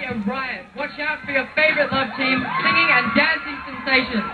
and Brian. Watch out for your favorite love team, singing and dancing sensations.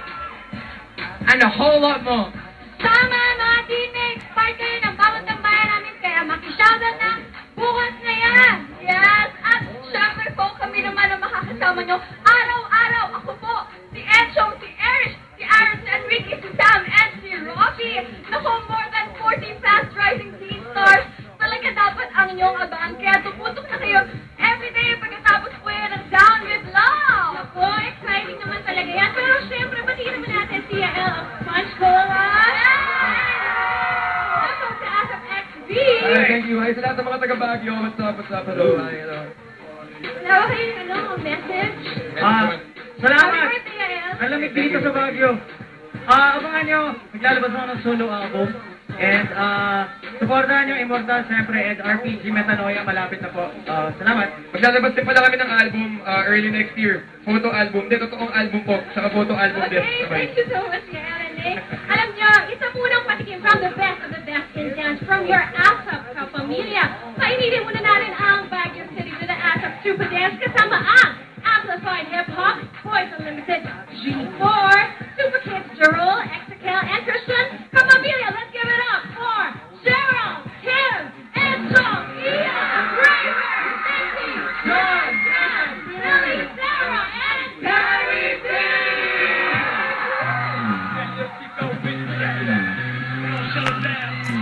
And a whole lot more. Sama mga teammates, part kayo ng bawat tambayan namin, kaya makishoutout na bukas na yan. Yes, at syempre po kami naman ang makakasama nyo araw-araw. Ako po, si Enchong, si Erich, si Aaron, si Enrique, si Sam, and si Robbie. Naku, more than 40 fast-rising teen stars. Talaga dapat ang inyong abangan, kaya tumutok na kayo everyday pagkatapos po yan ng Down with Love. Naku, exciting naman talaga yan. Pero syempre, batiin naman natin si Yael of Sponge Cola. Naku, si Asap XB. Thank you. Ay, sa lahat ng mga taga-Baguio, what's up, hello. Hello. Wala ba kayong message? Salamat! Happy birthday, Yael. Ang lamig dito sa Baguio. Abangan nyo, maglalabas ako ng solo album. And supportahan nyo Immortal, siyempre, and RPG Metanoia, malapit na po. Salamat. Maglalabas din pala kami ng album early next year. Photo album. Hindi, totoong album po. Saka photo album din. Okay, thank you so much, Yael and Nick. Alam nyo, isa munang patikim from the best of the best in dance from your ASAP kapamilya. Painilin muna natin ang Baguio City to the ASAP Super Dance kasama ang Amplified Hip Hop, Boys Unlimited, G4, Super Kids, Jerol,